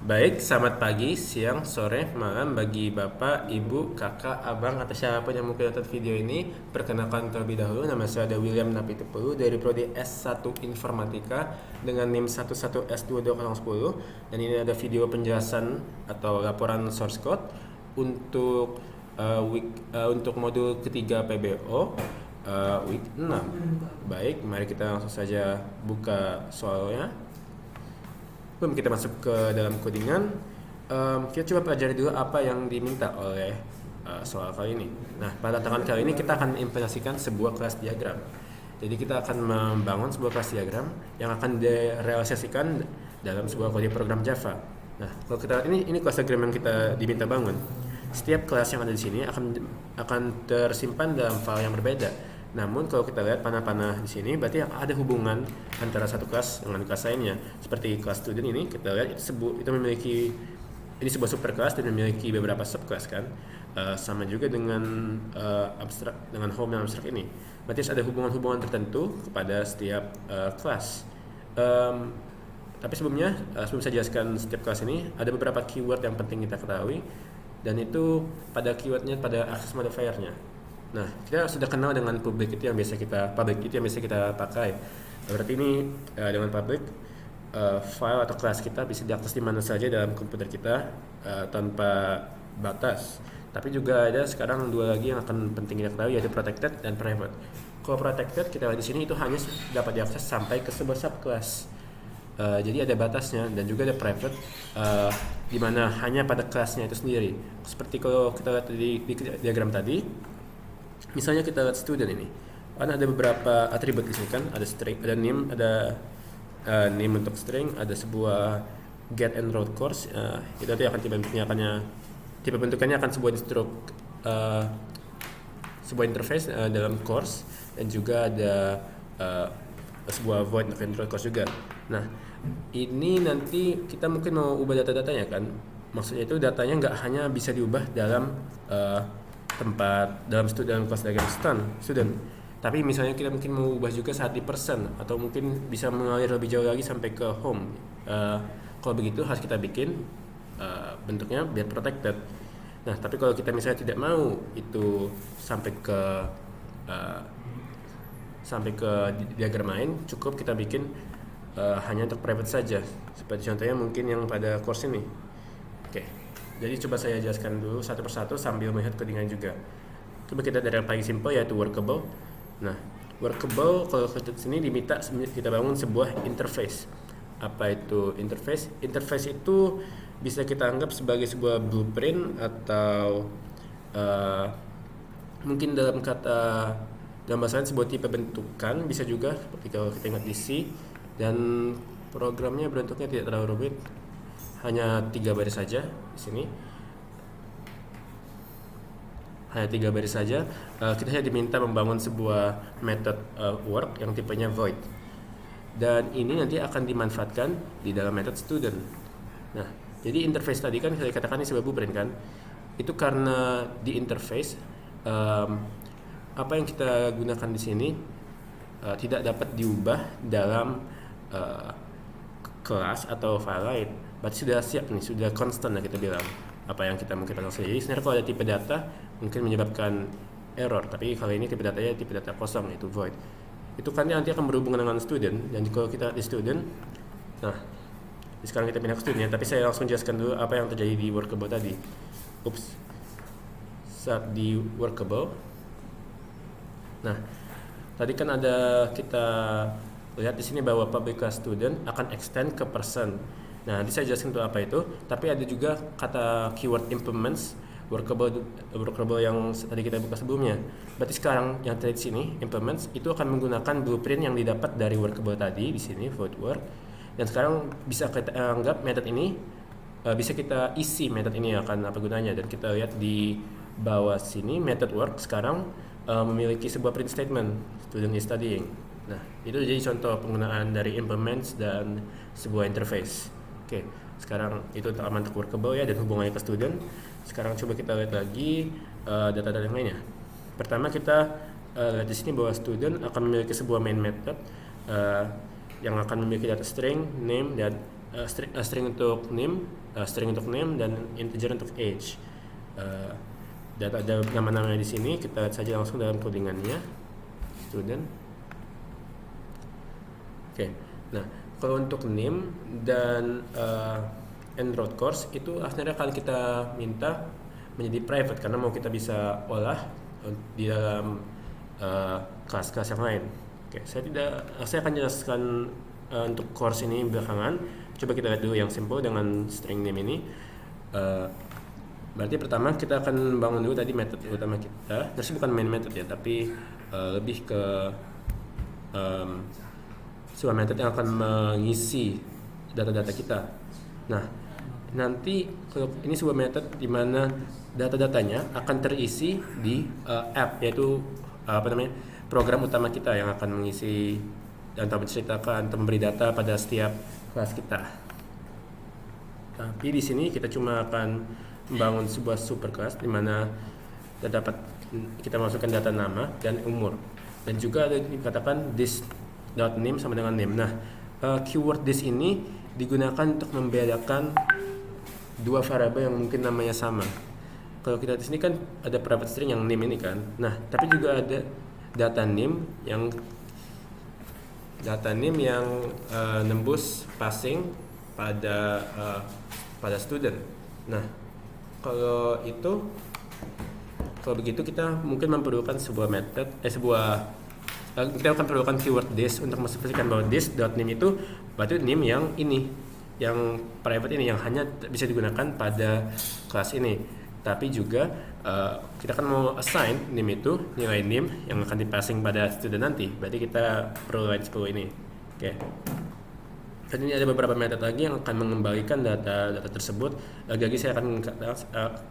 Baik, selamat pagi, siang, sore, malam bagi Bapak, Ibu, Kakak, Abang, atau siapapun yang mungkin nonton video ini. Perkenalkan terlebih dahulu, nama saya ada William Napitupulu dari Prodi S1 Informatika dengan NIM 11S22010. Dan ini ada video penjelasan atau laporan source code untuk untuk modul ketiga PBO week 6. Baik, mari kita langsung saja buka soalnya. Sebelum kita masuk ke dalam codingan, kita coba pelajari dulu apa yang diminta oleh soal kali ini. Nah, pada tantangan kali ini kita akan implementasikan sebuah kelas diagram. Jadi kita akan membangun sebuah kelas diagram yang akan direalisasikan dalam sebuah kode program Java. Nah, kalau kita ini kelas diagram yang kita diminta bangun. Setiap kelas yang ada di sini akan tersimpan dalam file yang berbeda. Namun kalau kita lihat panah-panah di sini, berarti ada hubungan antara satu kelas dengan kelas lainnya. Seperti kelas student ini, kita lihat itu memiliki ini sebuah superkelas dan memiliki beberapa subkelas kan. Sama juga dengan abstrak dengan home dan abstrak ini. Berarti ada hubungan-hubungan tertentu kepada setiap kelas. Tapi sebelumnya, sebelum saya jelaskan setiap kelas ini, ada beberapa keyword yang penting kita ketahui. Dan itu pada keywordnya pada access modifier-nya. Nah, kita sudah kenal dengan public itu yang biasa kita pakai. Berarti ini dengan public file atau kelas kita bisa diakses di mana saja dalam komputer kita tanpa batas. Tapi juga ada sekarang dua lagi yang akan penting kita ketahui, yaitu protected dan private. Kalau protected kita lihat di sini itu hanya dapat diakses sampai ke sebuah subclass. Jadi ada batasnya, dan juga ada private di mana hanya pada kelasnya itu sendiri. Seperti kalau kita lihat di diagram tadi. Misalnya kita lihat student ini, kan ada beberapa atribut di sini kan, ada string, ada name, ada name untuk string, ada sebuah get and route course. Itu nanti akan tipe bentukannya akan sebuah interface dalam course, dan juga ada sebuah void and route course juga. Nah, ini nanti kita mungkin mau ubah data-datanya kan, maksudnya itu datanya nggak hanya bisa diubah dalam dalam kelas diagram student, tapi misalnya kita mungkin mau ubah juga saat di person, atau mungkin bisa mengalir lebih jauh lagi sampai ke home. Kalau begitu harus kita bikin bentuknya biar protected. Nah, tapi kalau kita misalnya tidak mau itu sampai ke diagram lain, cukup kita bikin hanya untuk private saja, seperti contohnya mungkin yang pada course ini. Oke. Jadi coba saya jelaskan dulu satu persatu sambil melihat codingan juga. Coba kita dari yang paling simple, yaitu workable. Nah, workable kalau kita sini diminta kita bangun sebuah interface. Apa itu interface? Interface itu bisa kita anggap sebagai sebuah blueprint, atau mungkin dalam bahasa sebuah tipe bentukan, bisa juga seperti kalau kita ingat di C. Dan programnya bentuknya tidak terlalu rumit, hanya 3 baris saja di sini. Hanya 3 baris saja. Kita hanya diminta membangun sebuah method work yang tipenya void. Dan ini nanti akan dimanfaatkan di dalam method student. Nah, jadi interface tadi kan saya katakan ini sebuah blueprint kan. Itu karena di interface apa yang kita gunakan di sini tidak dapat diubah dalam kelas atau file lain. Berarti sudah siap nih, sudah constant lah kita bilang apa yang kita mungkin pasang saja. Jadi sebenarnya kalau ada tipe data mungkin menyebabkan error, tapi kali ini tipe datanya tipe data kosong, yaitu void. Itu kan nanti akan berhubungan dengan student, dan kalau kita di student, nah sekarang kita pindah ke student ya, tapi saya langsung jelaskan dulu apa yang terjadi di workable tadi. Saat di workable, nah tadi kan ada kita lihat di sini bahwa public class student akan extend ke person. Nah, nanti saya jelaskan itu apa itu. Tapi ada juga kata keyword implements workable yang tadi kita buka sebelumnya. Berarti sekarang yang tadi sini implements itu akan menggunakan blueprint yang didapat dari workable tadi di sini void work. Dan sekarang bisa kita anggap method ini bisa kita isi method ini akan apa gunanya. Dan kita lihat di bawah sini method work sekarang memiliki sebuah print statement, student is studying. Nah, itu jadi contoh penggunaan dari implements dan sebuah interface. Oke, sekarang itu aman untuk workable ya, dan hubungannya ke student. Sekarang coba kita lihat lagi data-data yang lainnya. Pertama kita lihat di sini bahwa student akan memiliki sebuah main method yang akan memiliki data string, name, dan string untuk name dan integer untuk age. Data ada nama-namanya di sini, kita lihat saja langsung dalam codingannya. Student. Oke. Nah, kalau untuk name dan enrolled course itu akhirnya akan kita minta menjadi private karena mau kita bisa olah di dalam kelas-kelas yang lain. Oke, saya akan jelaskan untuk course ini belakangan. Coba kita lihat dulu yang simple dengan string name ini. Berarti pertama kita akan bangun dulu tadi method utama kita. Terus bukan main method ya, tapi lebih ke sebuah method yang akan mengisi data-data kita. Nah, nanti kalau ini sebuah method di mana data-datanya akan terisi di app, yaitu program utama kita yang akan mengisi dan menceritakan atau memberi data pada setiap kelas kita. Tapi di sini kita cuma akan membangun sebuah superclass di mana kita masukkan data nama dan umur, dan juga ada dikatakan this.name sama dengan name. Nah, keyword this ini digunakan untuk membedakan dua variabel yang mungkin namanya sama. Kalau kita di sini kan ada private string yang name ini kan. Nah, tapi juga ada data name yang nembus passing pada student. Nah, kalau begitu kita mungkin memerlukan sebuah method kita akan perlukan keyword this untuk memastikan bahwa this.name itu berarti name yang ini, yang private ini, yang hanya bisa digunakan pada kelas ini. Tapi juga kita akan mau assign name itu, nilai name yang akan dipassing pada student nanti. Berarti kita perlu line 10 ini. Oke. Dan ini ada beberapa method lagi yang akan mengembalikan data tersebut. Lagi-lagi saya akan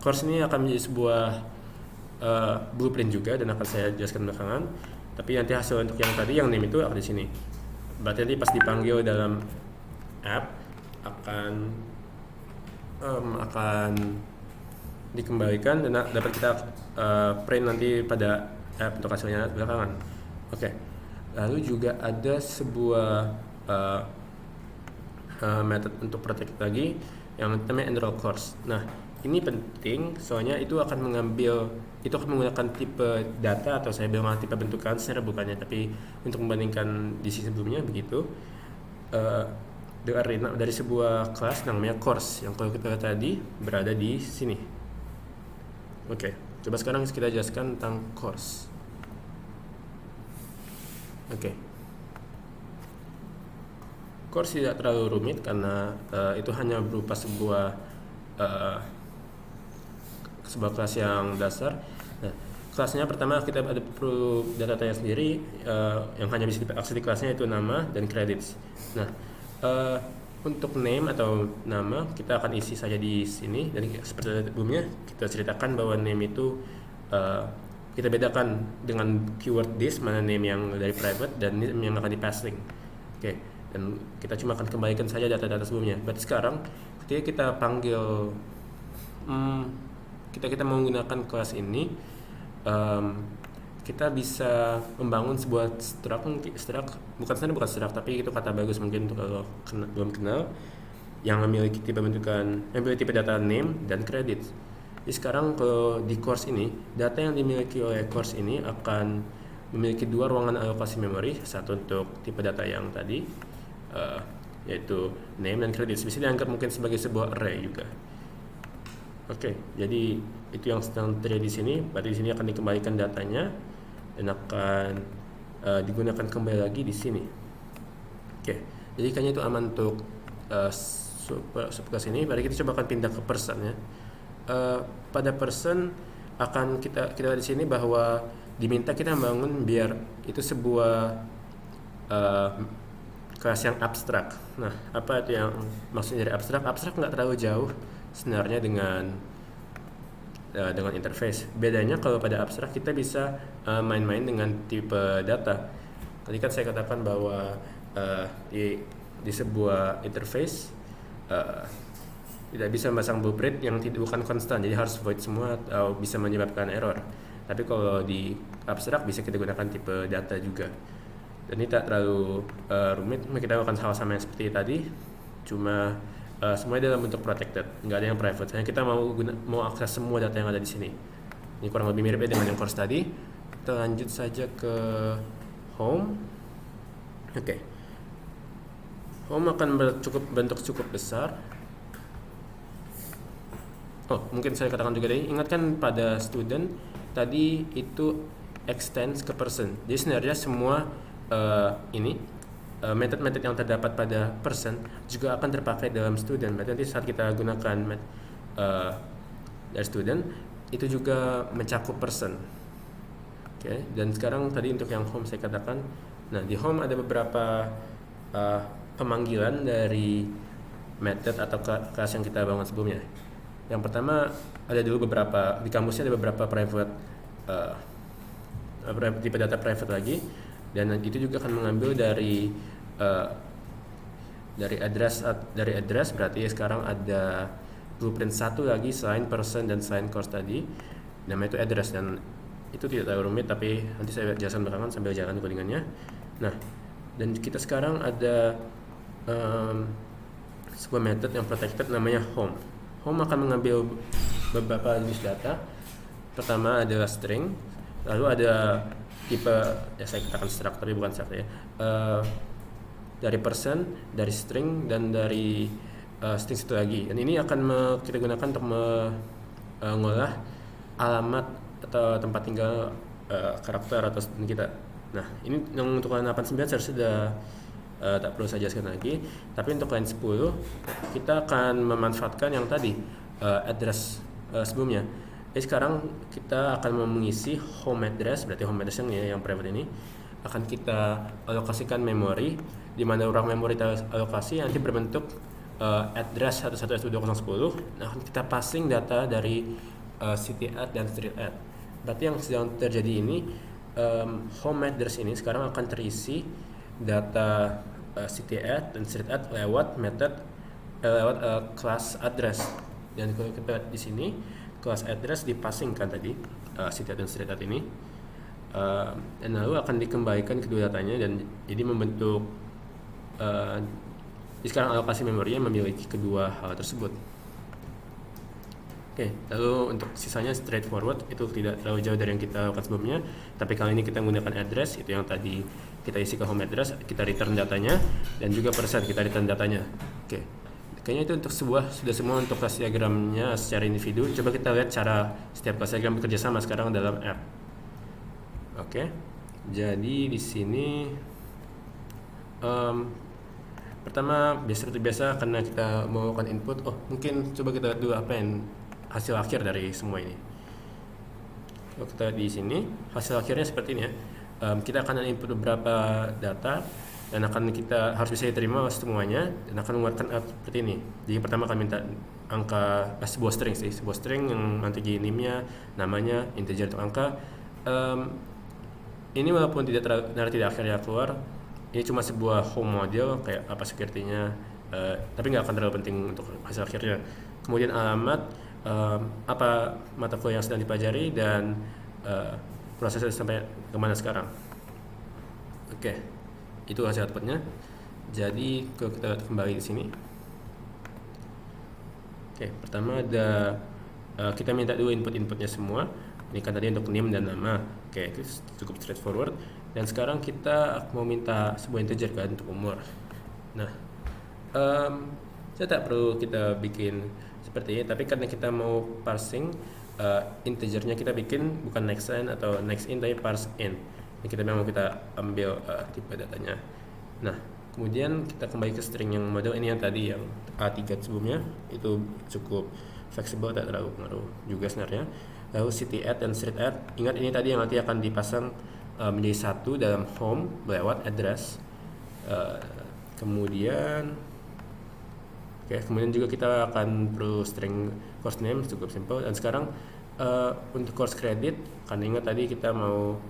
course ini akan menjadi sebuah blueprint juga dan akan saya jelaskan belakangan. Tapi nanti hasil untuk yang tadi yang name itu akan di sini. Berarti nanti pas dipanggil dalam app akan dikembalikan dan dapat kita print nanti pada app untuk hasilnya belakangan. Oke. Lalu juga ada sebuah method untuk protect lagi yang namanya enroll course. Nah, ini penting soalnya itu akan menggunakan tipe data atau saya bilang tipe bentukan secara bukannya, tapi untuk membandingkan di sisi sebelumnya begitu. Dari sebuah kelas namanya course yang kalau kita lihat tadi berada di sini. Oke, coba sekarang kita jelaskan tentang course. Oke. Course tidak terlalu rumit karena itu hanya berupa sebuah kelas yang dasar. Nah, kelasnya pertama kita ada perlu datanya sendiri yang hanya bisa diakses di kelasnya itu nama dan credits. Nah, untuk name atau nama kita akan isi saja di sini, dan seperti sebelumnya kita ceritakan bahwa name itu kita bedakan dengan keyword this, mana name yang dari private dan name yang akan dipassing. Oke. Dan kita cuma akan kembalikan saja data-data sebelumnya. Berarti sekarang ketika kita panggil kita menggunakan kelas ini, kita bisa membangun sebuah struct tapi itu kata bagus mungkin untuk kalau belum kenal, yang memiliki tipe data name dan credit. Jadi sekarang kalau di course ini, data yang dimiliki oleh course ini akan memiliki dua ruangan alokasi memori, satu untuk tipe data yang tadi yaitu name dan credits, bisa dianggap mungkin sebagai sebuah array juga. Oke, jadi itu yang sedang terjadi di sini. Berarti di sini akan dikembalikan datanya dan akan digunakan kembali lagi di sini. Oke, jadi kayaknya itu aman untuk subclass ini. Mari kita coba akan pindah ke person ya. Pada person akan kita lihat di sini bahwa diminta kita membangun biar itu sebuah kelas yang abstrak. Nah, apa itu yang maksudnya dari abstrak? Abstrak nggak terlalu jauh sebenarnya dengan interface. Bedanya kalau pada abstrak kita bisa main-main dengan tipe data. Tadi kan saya katakan bahwa di sebuah interface tidak bisa memasang blueprint yang bukan konstan, jadi harus void semua atau bisa menyebabkan error. Tapi kalau di abstrak bisa kita gunakan tipe data juga. Dan ini tak terlalu rumit, kita akan hal sama yang seperti tadi. cuma semuanya dalam bentuk protected, nggak ada yang private. Hanya kita mau akses semua data yang ada di sini. Ini kurang lebih mirip ya dengan yang course tadi. Kita lanjut saja ke home. Oke. Home akan bentuk cukup besar. Oh, mungkin saya katakan juga tadi, ingatkan pada student tadi itu extends ke person. Jadi sebenarnya semua method-method yang terdapat pada person juga akan terpakai dalam student. Berarti nanti saat kita gunakan dari student itu juga mencakup person. Oke, dan sekarang tadi untuk yang home saya katakan, nah di home ada beberapa pemanggilan dari method atau kelas yang kita bangun sebelumnya. Yang pertama ada dulu beberapa di kamusnya ada beberapa private tipe data private lagi, dan itu juga akan mengambil dari address berarti sekarang ada blueprint satu lagi selain person dan selain course tadi, namanya itu address, dan itu tidak terlalu rumit tapi nanti saya jelaskan belakangan sambil jalan codingannya. Nah, dan kita sekarang ada sebuah method yang protected namanya home. Home akan mengambil beberapa jenis data. Pertama adalah string, lalu ada tipe ya saya katakan struct tapi bukan struct ya, dari person, dari string, dan dari string itu lagi. Dan ini akan kita gunakan untuk mengolah alamat atau tempat tinggal karakter atau student kita. Nah, ini yang untuk line 89 saya sudah tak perlu saya jelaskan lagi. Tapi untuk line 10 kita akan memanfaatkan yang tadi address sebelumnya. Jadi sekarang kita akan mengisi home address, berarti home address yang private ini akan kita alokasikan memori, di mana ruang memori kita alokasi nanti berbentuk address 11S2010. Nah, kita passing data dari city add dan street add. Berarti yang sedang terjadi ini, home address ini sekarang akan terisi data city add dan street add lewat method class address. Dan kalau kita lihat di sini class address dipasingkan tadi city add dan street add ini, dan lalu akan dikembalikan kedua datanya, dan jadi membentuk sekarang alokasi memorinya memiliki kedua hal tersebut. Oke, lalu untuk sisanya straightforward, itu tidak terlalu jauh dari yang kita lakukan sebelumnya, tapi kali ini kita menggunakan address, itu yang tadi kita isi ke home address, kita return datanya, dan juga persen kita return datanya. Oke, kayaknya itu untuk sudah semua untuk kelas diagramnya secara individu. Coba kita lihat cara setiap kelas diagram bekerja sama sekarang dalam app. Oke, jadi di sini pertama seperti biasa karena kita melakukan input. Oh, mungkin coba kita lihat dulu apa yang hasil akhir dari semua ini. Kalau kita di sini hasil akhirnya seperti ini ya. Kita akan input beberapa data dan kita harus bisa diterima semuanya, dan akan mengeluarkan seperti ini. Jadi pertama akan minta angka sebuah string yang nanti jadi name-nya, namanya, integer atau angka. Ini walaupun nanti tidak akhirnya keluar, ini cuma sebuah home model kayak apa security-nya, tapi nggak akan terlalu penting untuk hasil akhirnya. Kemudian alamat, apa mata kuliah yang sedang dipelajari, dan prosesnya sampai kemana sekarang. Oke, itu hasil outputnya. Jadi kalau kita kembali di sini, oke, pertama ada kita minta dulu inputnya semua. Ini kan tadi untuk name dan nama. Oke, itu cukup straightforward. Dan sekarang kita mau minta sebuah integer kan untuk umur. Nah, saya tak perlu kita bikin seperti ini, tapi karena kita mau parsing integernya, kita bikin bukan next line atau next in tapi parse in. Ini kita memang kita ambil tipe datanya. Nah, kemudian kita kembali ke string yang model ini yang tadi yang A3 sebelumnya, itu cukup fleksibel, tak terlalu pengaruh juga sebenarnya. Lalu city add dan street add, ingat ini tadi yang nanti akan dipasang menjadi satu dalam home lewat address. Kemudian juga kita akan perlu string course name, cukup simple. Dan sekarang untuk course credit, karena ingat tadi kita mau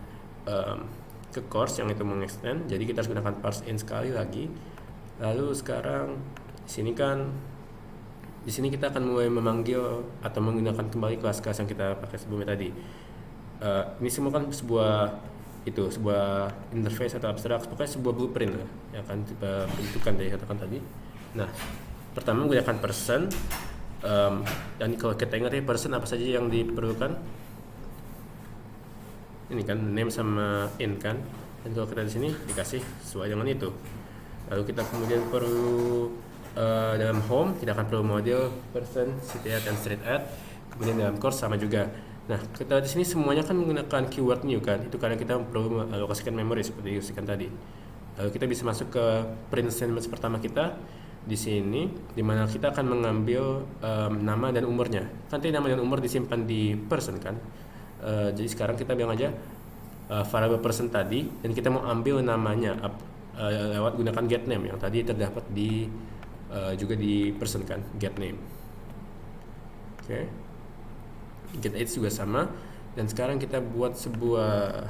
ke course yang itu mengextend, jadi kita harus gunakan parse in sekali lagi. Lalu sekarang di sini kita akan mulai memanggil atau menggunakan kembali kelas-kelas yang kita pakai sebelumnya tadi. Ini semua kan sebuah interface atau abstrak, pokoknya sebuah blueprint lah yang akan kita bentukkan dari katakan tadi. Nah, pertama menggunakan person, dan kalau kita ingat ya person apa saja yang diperlukan, ini kan name sama in kan, dan kalau kita di sini dikasih sesuai dengan itu. Lalu kita kemudian perlu dalam home kita akan perlu model, person, city at, dan street at. Kemudian dalam course sama juga. Nah, kita di sini semuanya kan menggunakan keyword new kan, itu karena kita perlu mengalokasikan memori seperti yang tadi. Lalu kita bisa masuk ke print statement pertama kita di sini, dimana kita akan mengambil nama dan umurnya. Nanti nama dan umur disimpan di person kan. Jadi sekarang kita bilang aja variable person tadi, dan kita mau ambil namanya lewat gunakan get name yang tadi terdapat di juga di person kan, get name. Oke. Get age juga sama, dan sekarang kita buat sebuah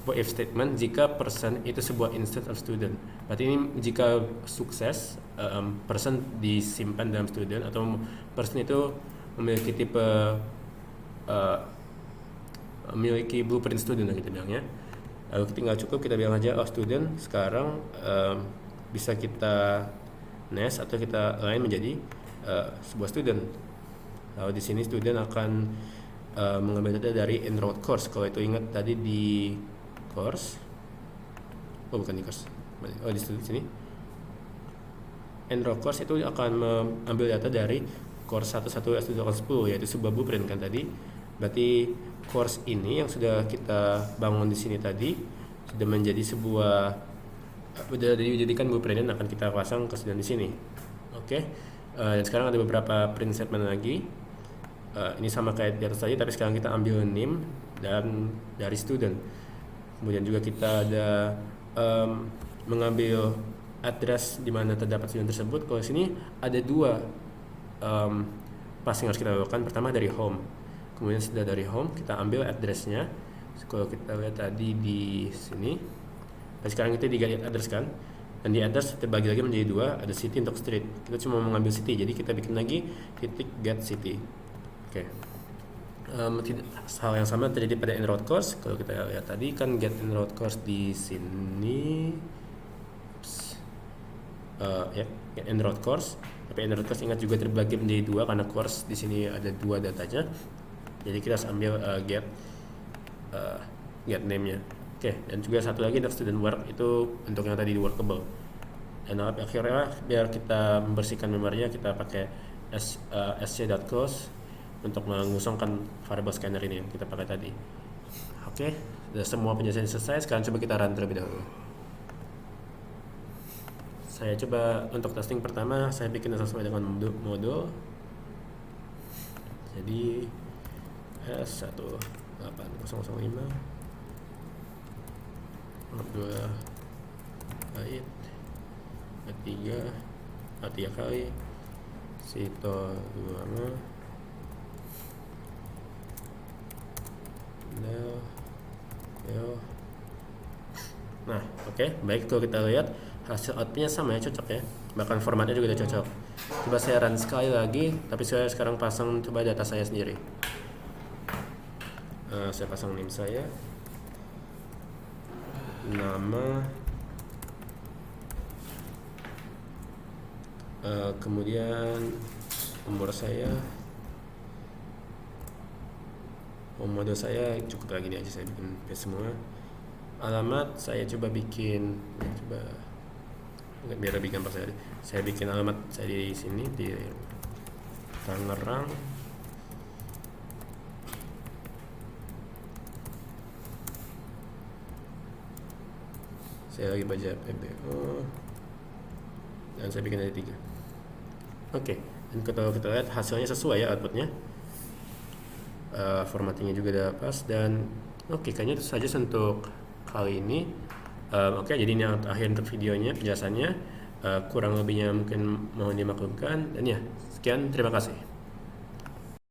if statement jika person itu sebuah instance of student. Berarti ini jika sukses person disimpan dalam student, atau person itu memiliki tipe memiliki blueprint student kita bilangnya. Lalu tinggal cukup kita bilang aja student sekarang bisa kita nest atau kita align menjadi sebuah student. Lalu di sini student akan mengambil data dari enrolled course. Kalau itu ingat tadi di course, bukan di course, di sini enrolled course itu akan mengambil data dari course 11S2010, yaitu sebuah blueprint kan tadi. Berarti course ini yang sudah kita bangun di sini tadi sudah menjadi sebuah, sudah dijadikan blueprint dan akan kita pasang ke student di sini. Oke. Dan sekarang ada beberapa print statement lagi. Ini sama kayak di atas tadi, tapi sekarang kita ambil name dan dari student. Kemudian juga kita ada mengambil address di mana terdapat student tersebut. Kalau sini ada dua passing harus kita lakukan. Pertama dari home. Kemudian sudah dari home kita ambil addressnya. Kalau kita lihat tadi di sini, nah sekarang kita di get address kan, dan di address terbagi lagi menjadi dua, ada city untuk street. Kita cuma mengambil city, jadi kita bikin lagi titik get city. Oke. Hal yang sama terjadi pada enrolled course. Kalau kita lihat tadi kan get enrolled course di sini, get enrolled course. Tapi enrolled course ingat juga terbagi menjadi dua karena course di sini ada dua datanya. Jadi kita harus ambil get name-nya. Oke, dan juga satu lagi untuk student work, itu untuk yang tadi di workable. Dan akhirnya biar kita membersihkan memorinya, kita pakai sc.close untuk mengusungkan variable scanner ini yang kita pakai tadi. Oke, sudah semua penjelasan selesai. Sekarang coba kita run terlebih dahulu. Saya coba untuk testing pertama, saya bikin sesuai dengan modul. Jadi S18005 2 bait A3 kali sito 2 Nah, oke, baik. Kalau kita lihat hasil outputnya sama ya, cocok ya. Bahkan formatnya juga udah cocok. Coba saya run sekali lagi, tapi saya sekarang pasang coba data saya sendiri. Saya pasang name saya, nama, kemudian umur saya, model saya cukup lagi aja, saya bikin semua. Alamat saya coba bikin, biar lebih gampang saya bikin alamat saya di sini di Tangerang. Saya lagi baca PBO dan saya bikin ada 3. Oke, dan kalau kita lihat hasilnya sesuai ya outputnya. Formattingnya juga udah pas, dan oke, kayaknya itu saja untuk kali ini. Oke, jadi ini akhir untuk videonya, penjelasannya. Kurang lebihnya mungkin mohon dimaklumkan, dan ya, sekian, terima kasih.